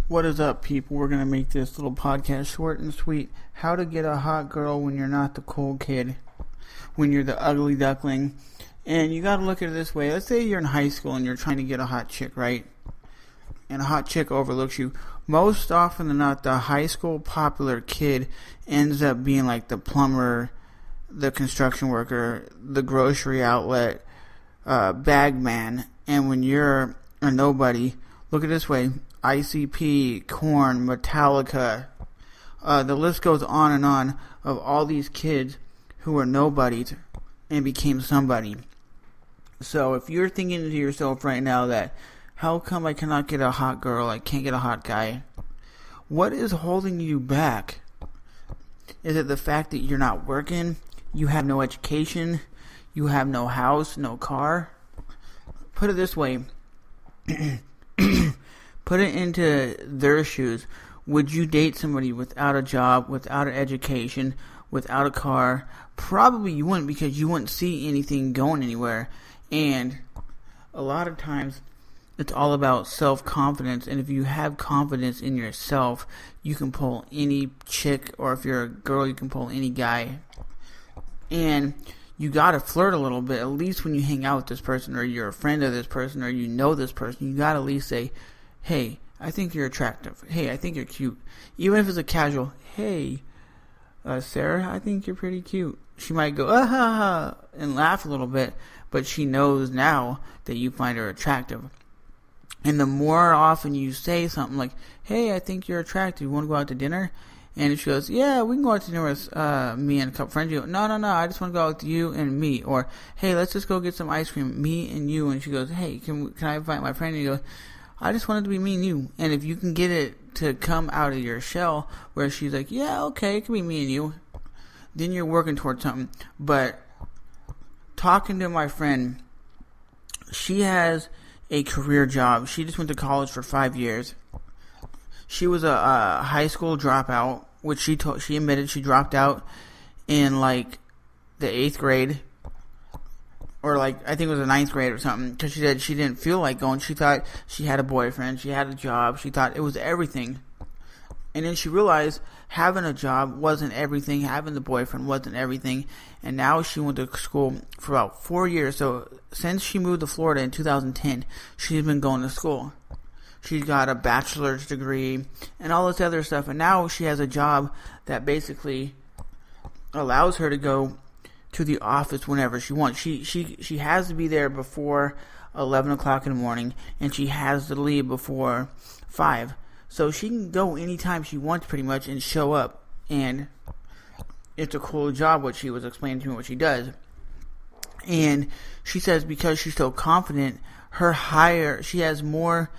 What is up, people? We're going to make this little podcast short and sweet. How to get a hot girl when you're not the cool kid, when you're the ugly duckling. And you got to look at it this way. Let's say you're in high school and you're trying to get a hot chick, right? And a hot chick overlooks you. Most often than not, the high school popular kid ends up being like the plumber, the construction worker, the grocery outlet, bag man. And when you're a nobody, look at it this way. ICP, Korn, Metallica, the list goes on and on of all these kids who were nobodies and became somebody. So if you're thinking to yourself right now that, how come I cannot get a hot girl, I can't get a hot guy, what is holding you back? Is it the fact that you're not working, you have no education, you have no house, no car? Put it this way. Put it into their shoes. Would you date somebody without a job, without an education, without a car? Probably you wouldn't, because you wouldn't see anything going anywhere. And a lot of times it's all about self-confidence. And if you have confidence in yourself, you can pull any chick, or if you're a girl, you can pull any guy. And you gotta flirt a little bit, at least when you hang out with this person, or you're a friend of this person, or you know this person. You gotta at least say, hey, I think you're attractive. Hey, I think you're cute. Even if it's a casual, hey, Sarah, I think you're pretty cute. She might go, ha ha, and laugh a little bit, but she knows now that you find her attractive. And the more often you say something like, hey, I think you're attractive, you want to go out to dinner? And if she goes, yeah, we can go out to dinner with me and a couple friends. You go, no, I just want to go out with you and me. Or, hey, let's just go get some ice cream, me and you. And she goes, hey, can I invite my friend? And you go, I just want it to be me and you. And if you can get it to come out of your shell where she's like, yeah, okay, it can be me and you, then you're working towards something. But talking to my friend, she has a career job. She just went to college for 5 years. She was a high school dropout, which she admitted she dropped out in like the 8th grade. Or like, I think it was the 9th grade or something, because she said she didn't feel like going. She thought she had a boyfriend, she had a job, she thought it was everything. And then she realized having a job wasn't everything, having the boyfriend wasn't everything. And now she went to school for about 4 years. So since she moved to Florida in 2010, she's been going to school. She's got a bachelor's degree and all this other stuff. And now she has a job that basically allows her to go to the office whenever she wants. She has to be there before 11 o'clock in the morning, and she has to leave before 5. So she can go anytime she wants pretty much and show up. And it's a cool job, what she was explaining to me what she does. And she says because she's so confident, she has more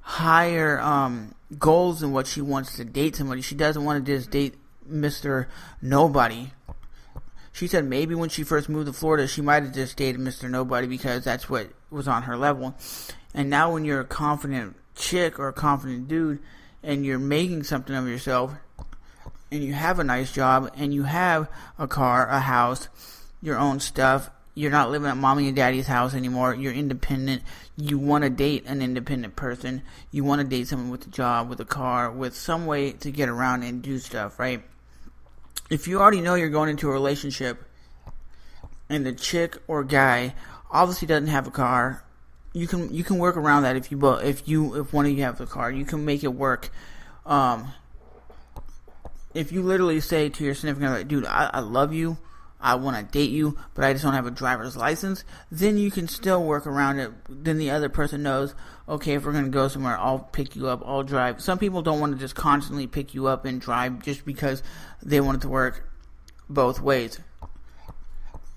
higher goals than what she wants to date somebody. She doesn't want to just date Mr. Nobody. She said maybe when she first moved to Florida, she might have just dated Mr. Nobody because that's what was on her level. And now when you're a confident chick or a confident dude and you're making something of yourself and you have a nice job and you have a car, a house, your own stuff, you're not living at mommy and daddy's house anymore, you're independent, you want to date an independent person, you want to date someone with a job, with a car, with some way to get around and do stuff, right? If you already know you're going into a relationship and the chick or guy obviously doesn't have a car, you can work around that. If one of you have a car, you can make it work. If you literally say to your significant other, dude, I love you, I want to date you, but I just don't have a driver's license, then you can still work around it. Then the other person knows, okay, if we're going to go somewhere, I'll pick you up, I'll drive. Some people don't want to just constantly pick you up and drive just because they want it to work both ways.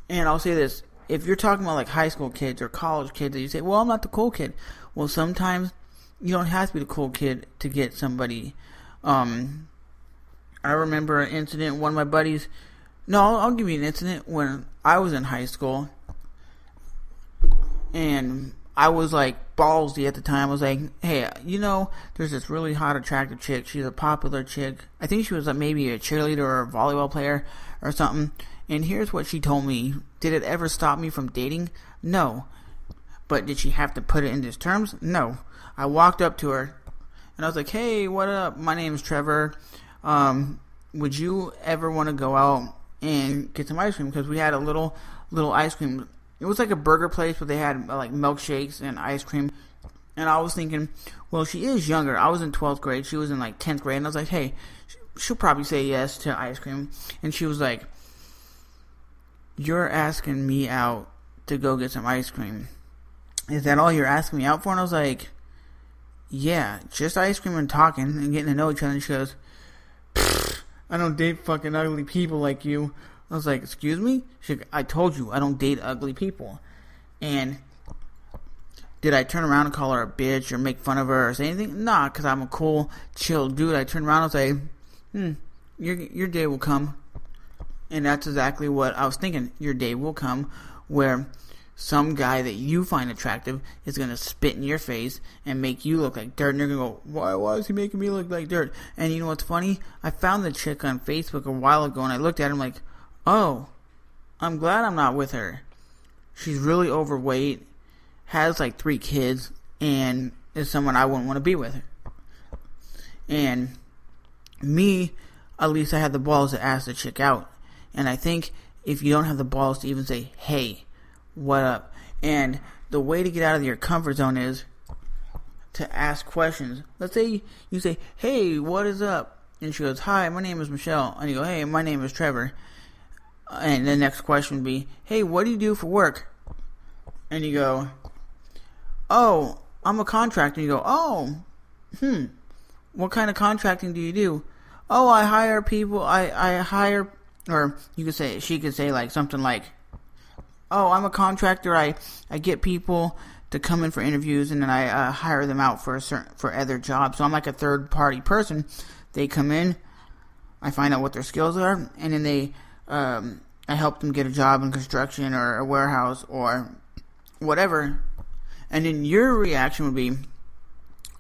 And I'll say this, if you're talking about like high school kids or college kids, that you say, well, I'm not the cool kid. Well, sometimes you don't have to be the cool kid to get somebody. I remember an incident, one of my buddies, I'll give you an incident when I was in high school, and I was like ballsy at the time. I was like, hey, there's this really hot, attractive chick. She's a popular chick. I think she was maybe a cheerleader or a volleyball player or something. And here's what she told me. Did it ever stop me from dating? No. But did she have to put it in these terms? No. I walked up to her And I was like, hey, what up? My name is Trevor. Would you ever want to go out and get some ice cream? Because we had a little ice cream. It was like a burger place, but they had like milkshakes and ice cream. And I was thinking, well, she is younger. I was in 12th grade. She was in like 10th grade. And I was like, hey, she'll probably say yes to ice cream. And she was like, you're asking me out to go get some ice cream. Is that all you're asking me out for? And I was like, yeah, just ice cream and talking and getting to know each other. And she goes, I don't date fucking ugly people like you. I was like, excuse me? I told you I don't date ugly people. And did I turn around and call her a bitch or make fun of her or say anything? Nah, because I'm a cool, chill dude. I turned around and say, your day will come. And that's exactly what I was thinking. Your day will come where some guy that you find attractive is going to spit in your face and make you look like dirt. And you're going to go, why is he making me look like dirt? And you know what's funny? I found the chick on Facebook a while ago and I looked at her and I'm like, oh, I'm glad I'm not with her. She's really overweight, has like 3 kids, and is someone I wouldn't want to be with. And me, at least I had the balls to ask the chick out. And I think if you don't have the balls to even say, hey, what up? And the way to get out of your comfort zone is to ask questions. Let's say you say, hey, what is up? And she goes, hi, my name is Michelle. And you go, hey, my name is Trevor. And the next question would be, hey, what do you do for work? And you go, oh, I'm a contractor. And you go, oh, what kind of contracting do you do? Oh, I hire people. I hire, or you could say, she could say like something like, oh, I'm a contractor. I get people to come in for interviews and then I hire them out for other jobs. So I'm like a third party person. They come in, I find out what their skills are, and then I help them get a job in construction or a warehouse or whatever. And then your reaction would be,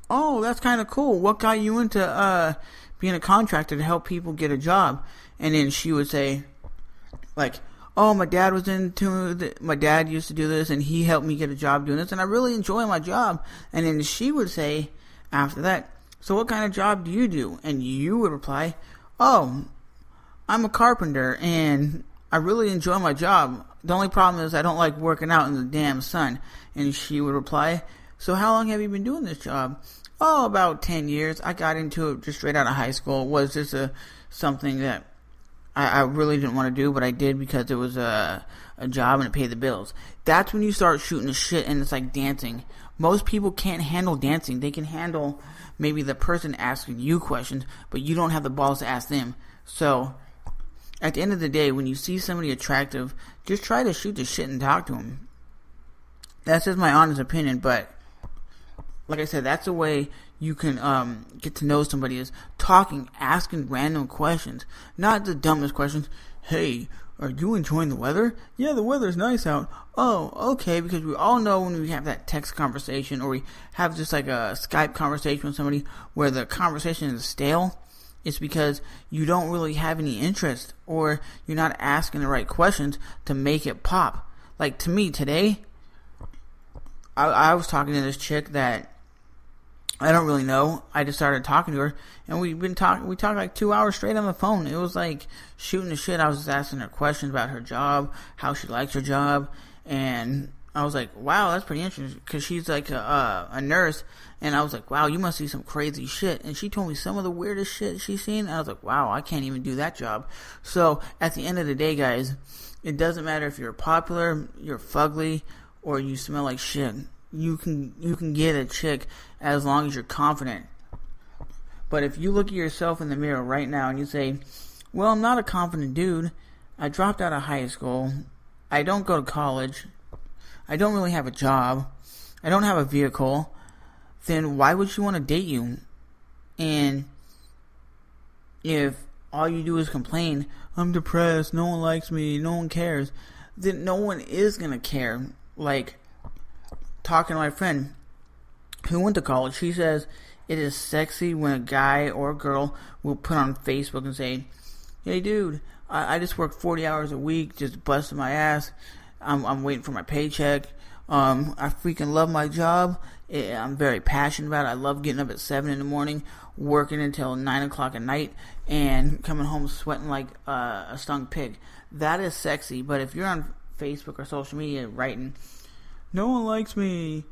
oh, that's kind of cool. What got you into being a contractor to help people get a job? And then she would say, like, oh, my dad my dad used to do this and he helped me get a job doing this and I really enjoy my job. And then she would say after that, so what kind of job do you do? And you would reply, oh, I'm a carpenter and I really enjoy my job. The only problem is I don't like working out in the damn sun. And she would reply, so how long have you been doing this job? Oh, about 10 years. I got into it just straight out of high school. It was just something that I really didn't want to do, but I did because it was a job and it paid the bills. That's when you start shooting the shit and it's like dancing. Most people can't handle dancing. They can handle maybe the person asking you questions, but you don't have the balls to ask them. So at the end of the day, when you see somebody attractive, just try to shoot the shit and talk to them. That's just my honest opinion, but like I said, that's the way you can get to know somebody, is talking, asking random questions. Not the dumbest questions. Hey, are you enjoying the weather? Yeah, the weather's nice out. Oh, okay, because we all know when we have that text conversation or we have just like a Skype conversation with somebody where the conversation is stale, it's because you don't really have any interest or you're not asking the right questions to make it pop. Like to me today, I was talking to this chick that I don't really know. I just started talking to her, and we talked like 2 hours straight on the phone. It was like shooting the shit. I was just asking her questions about her job, how she likes her job, and I was like, wow, that's pretty interesting, because she's like a nurse, and I was like, wow, you must see some crazy shit. And she told me some of the weirdest shit she's seen, and I was like, wow, I can't even do that job. So at the end of the day, guys, it doesn't matter if you're popular, you're fugly, or you smell like shit. You can get a chick as long as you're confident. But if you look at yourself in the mirror right now and you say, well, I'm not a confident dude. I dropped out of high school. I don't go to college. I don't really have a job. I don't have a vehicle. Then why would you want to date you? And if all you do is complain, I'm depressed, no one likes me, no one cares, then no one is going to care. Like, talking to my friend who went to college, she says it is sexy when a guy or a girl will put on Facebook and say, hey dude, I just work 40 hours a week, just busting my ass. I'm waiting for my paycheck. I freaking love my job. I'm very passionate about it. I love getting up at 7 in the morning, working until 9 o'clock at night, and coming home sweating like a stung pig. That is sexy. But if you're on Facebook or social media writing, no one likes me,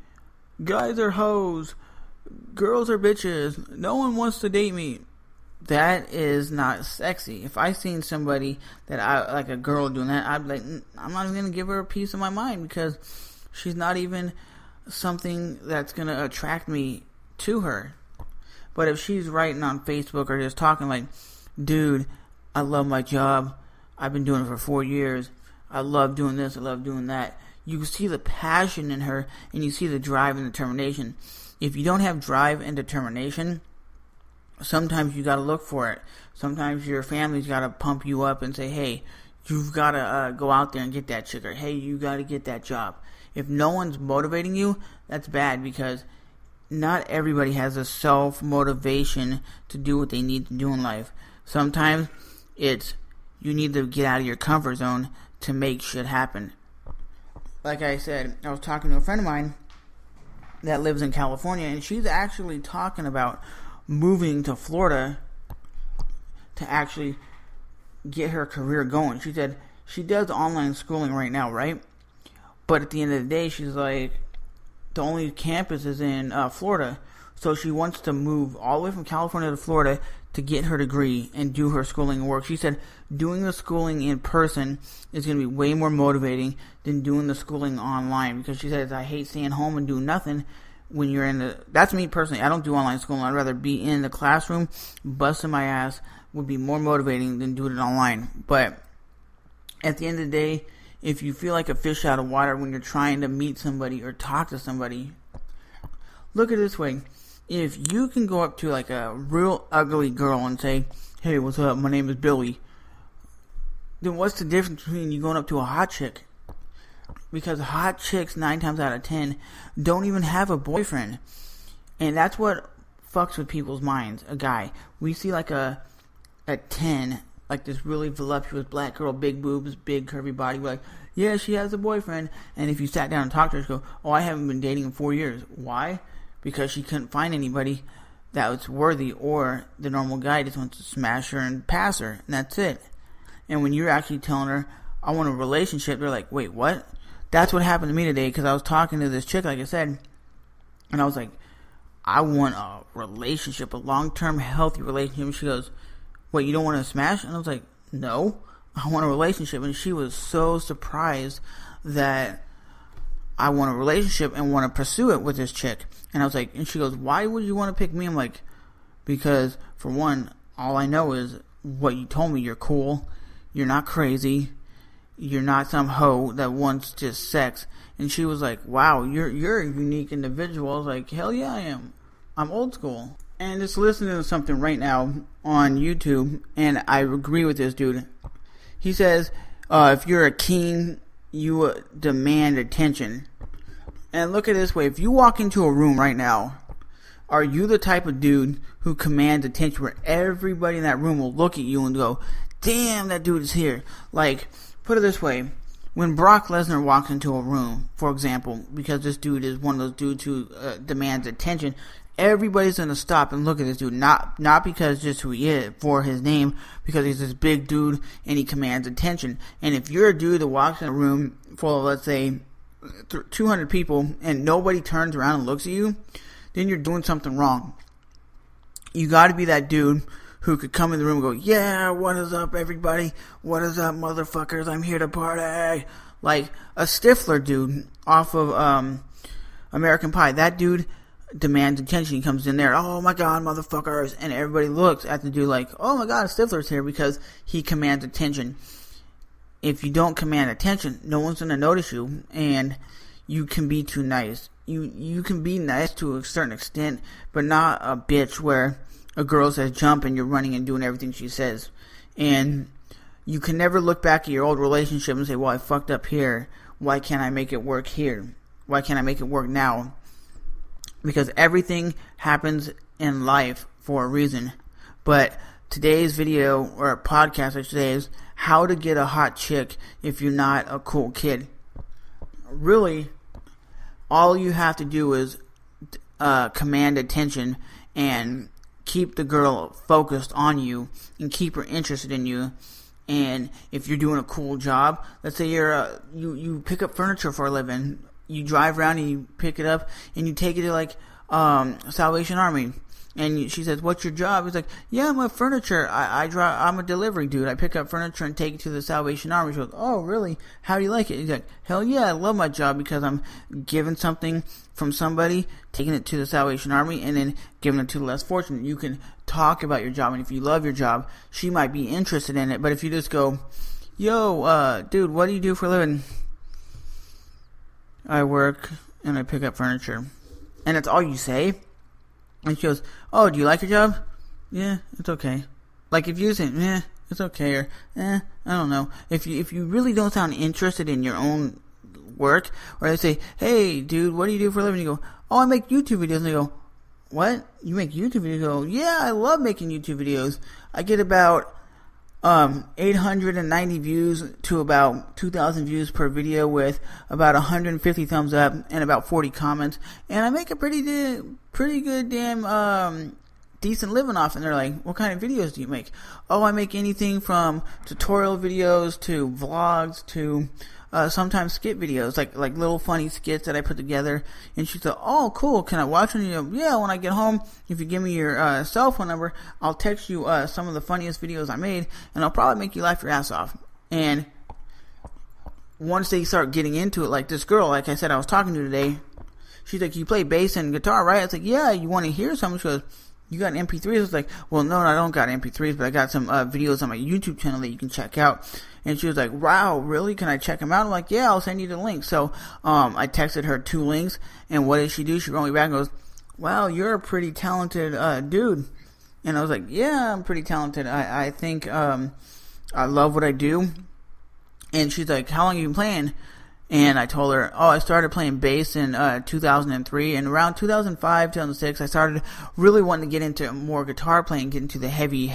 guys are hoes, girls are bitches, no one wants to date me, that is not sexy. If I seen somebody that I like, a girl doing that, I'd be like, I'm not even going to give her a piece of my mind, because she's not even something that's going to attract me to her. But if she's writing on Facebook or just talking like, dude, I love my job, I've been doing it for 4 years, I love doing this, I love doing that, you see the passion in her, and you see the drive and determination. If you don't have drive and determination, sometimes you got to look for it. Sometimes your family's got to pump you up and say, hey, you've got to go out there and get that chick, or hey, you got to get that job. If no one's motivating you, that's bad, because not everybody has a self-motivation to do what they need to do in life. Sometimes it's you need to get out of your comfort zone to make shit happen. Like I said, I was talking to a friend of mine that lives in California, and she's actually talking about moving to Florida to actually get her career going. She said she does online schooling right now, right? But at the end of the day, she's like, the only campus is in Florida. So she wants to move all the way from California to Florida to get her degree and do her schooling and work. She said doing the schooling in person is going to be way more motivating than doing the schooling online, because she says, I hate staying home and doing nothing when you're in the... That's me personally. I don't do online schooling. I'd rather be in the classroom, busting my ass, would be more motivating than doing it online. But at the end of the day, if you feel like a fish out of water when you're trying to meet somebody or talk to somebody, look at it this way. If you can go up to like a real ugly girl and say, hey, what's up, my name is Billy, then what's the difference between you going up to a hot chick? Because hot chicks, 9 times out of 10, don't even have a boyfriend. And that's what fucks with people's minds. A guy, we see like a 10, like this really voluptuous black girl, big boobs, big curvy body. We're like, yeah, she has a boyfriend. And if you sat down and talked to her, she go, oh, I haven't been dating in 4 years. Why? Because she couldn't find anybody that was worthy, or the normal guy just wants to smash her and pass her, and that's it. And when you're actually telling her, I want a relationship, they're like, wait, what? That's what happened to me today, because I was talking to this chick, like I said, and I was like, I want a relationship, a long-term healthy relationship. And she goes, what, you don't want to smash? And I was like, no, I want a relationship. And she was so surprised that I want a relationship and want to pursue it with this chick. And I was like, and she goes, why would you want to pick me? I'm like, because for one, all I know is what you told me. You're cool, you're not crazy, you're not some hoe that wants just sex. And she was like, wow, you're a unique individual. I was like, hell yeah, I am. I'm old school. And just listening to something right now on YouTube, and I agree with this dude. He says, if you're a king, you demand attention. And look at it this way, if you walk into a room right now, are you the type of dude who commands attention where everybody in that room will look at you and go, damn, that dude is here? Like, put it this way, when Brock Lesnar walks into a room, for example, because this dude is one of those dudes who demands attention, everybody's going to stop and look at this dude, not because just who he is, for his name, because he's this big dude and he commands attention. And if you're a dude that walks in a room full of, let's say, 200 people and nobody turns around and looks at you, then you're doing something wrong. You got to be that dude who could come in the room and go, yeah, what is up, everybody? What is up, motherfuckers? I'm here to party. Like a Stifler dude off of American Pie. That dude demands attention. He comes in there, oh my god, motherfuckers, and everybody looks at the dude like, oh my god, Stifler's here, because he commands attention. If you don't command attention, no one's going to notice you, and you can be too nice. You can be nice to a certain extent, but not a bitch where a girl says jump and you're running and doing everything she says. And you can never look back at your old relationship and say, well, I fucked up here. Why can't I make it work here? Why can't I make it work now? Because everything happens in life for a reason. But today's video, or podcast I should say, is how to get a hot chick if you're not a cool kid. Really, all you have to do is command attention and keep the girl focused on you and keep her interested in you. And if you're doing a cool job, let's say you pick up furniture for a living, you drive around and you pick it up and you take it to like Salvation Army. And she says, "What's your job?" He's like, "Yeah, I'm a furniture. I'm a delivery dude. I pick up furniture and take it to the Salvation Army." She goes, "Oh, really? How do you like it?" He's like, "Hell yeah, I love my job because I'm giving something from somebody, taking it to the Salvation Army, and then giving it to the less fortunate." You can talk about your job, and if you love your job, she might be interested in it. But if you just go, "Yo, dude, what do you do for a living?" "I work and I pick up furniture," and that's all you say. And she goes, "Oh, do you like your job?" "Yeah, it's okay." Like if you say, "Yeah, it's okay," or I don't know. If you really don't sound interested in your own work, or they say, "Hey, dude, what do you do for a living?" You go, "Oh, I make YouTube videos." And they go, "What? You make YouTube videos?" You go, "Yeah, I love making YouTube videos. I get about 890 views to about 2,000 views per video with about 150 thumbs up and about 40 comments, and I make a pretty good damn decent living off." And they're like, "What kind of videos do you make?" "Oh, I make anything from tutorial videos to vlogs to sometimes skit videos, like little funny skits that I put together." And she said, "Oh, cool. Can I watch them?" You know, "Yeah, when I get home, if you give me your cell phone number, I'll text you some of the funniest videos I made, and I'll probably make you laugh your ass off." And once they start getting into it, like this girl, like I said, I was talking to today, she's like, "You play bass and guitar, right?" I was like, "Yeah, you want to hear something?" She goes, "You got an MP3s?" I was like, "Well, no, I don't got MP3s, but I got some videos on my YouTube channel that you can check out." And she was like, "Wow, really? Can I check them out?" I'm like, "Yeah, I'll send you the link." So I texted her 2 links, and what did she do? She wrote me back and goes, "Wow, you're a pretty talented dude." And I was like, "Yeah, I'm pretty talented. I think I love what I do." And she's like, "How long have you been playing?" And I told her, "Oh, I started playing bass in 2003, and around 2005, 2006, I started really wanting to get into more guitar playing, get into the heavy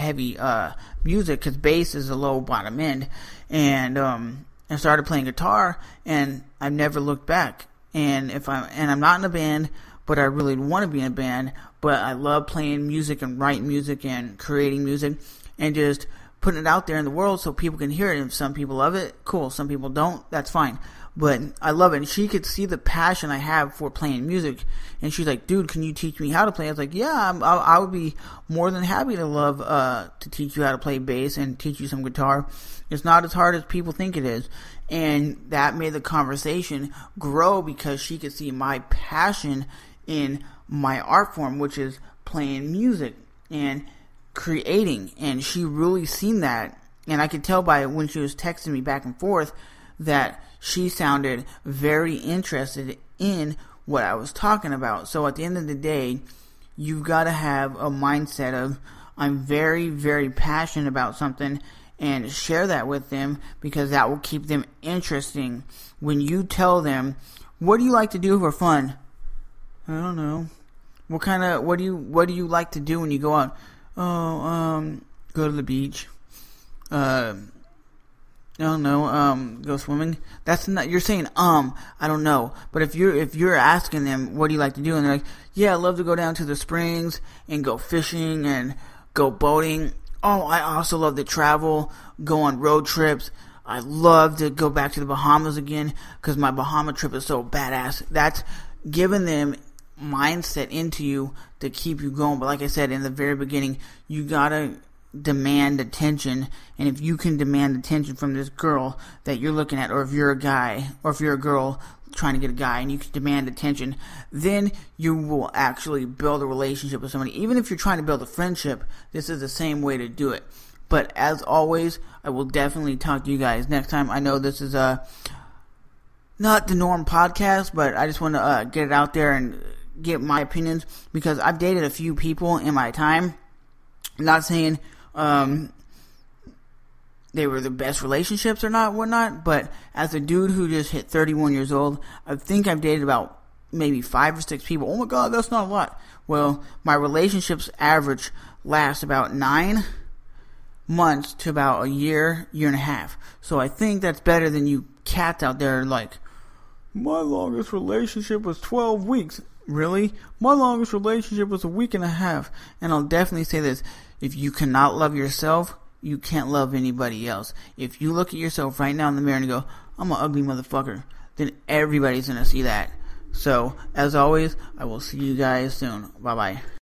music, because bass is a low bottom end, and I started playing guitar, and I've never looked back. And I'm not in a band, but I really want to be in a band, but I love playing music and writing music and creating music, and just putting it out there in the world so people can hear it. And if some people love it, cool. Some people don't, that's fine. But I love it." And she could see the passion I have for playing music. And she's like, "Dude, can you teach me how to play?" I was like, "Yeah, I would be more than happy to love to teach you how to play bass and teach you some guitar. It's not as hard as people think it is." And that made the conversation grow because she could see my passion in my art form, which is playing music and creating. And she really seen that. And I could tell by when she was texting me back and forth that she sounded very interested in what I was talking about. So at the end of the day, you've got to have a mindset of, I'm very, very passionate about something, and share that with them, because that will keep them interesting. When you tell them, "What do you like to do for fun?" "I don't know." What do you like to do when you go out?" "Oh, go to the beach. I don't know, go swimming." That's not, you're saying, I don't know. But if you're asking them, "What do you like to do?" and they're like, "Yeah, I love to go down to the springs and go fishing and go boating. Oh, I also love to travel, go on road trips. I love to go back to the Bahamas again because my Bahama trip is so badass." That's giving them mindset into you to keep you going. But like I said in the very beginning, you gotta demand attention. And if you can demand attention from this girl that you're looking at, or if you're a guy, or if you're a girl trying to get a guy, and you can demand attention, then you will actually build a relationship with somebody. Even if you're trying to build a friendship, this is the same way to do it. But as always, I will definitely talk to you guys next time. I know this is not the norm podcast, but I just want to get it out there and get my opinions, because I've dated a few people in my time. I'm not saying they were the best relationships or not, whatnot, but as a dude who just hit 31 years old, I think I've dated about maybe 5 or 6 people. Oh my God, that's not a lot. Well, my relationships average last about 9 months to about a year, year and a half. So I think that's better than you cats out there like, "My longest relationship was 12 weeks. Really? My longest relationship was a week and a half. And I'll definitely say this. If you cannot love yourself, you can't love anybody else. If you look at yourself right now in the mirror and go, I'm an ugly motherfucker, then everybody's going to see that. So, as always, I will see you guys soon. Bye-bye.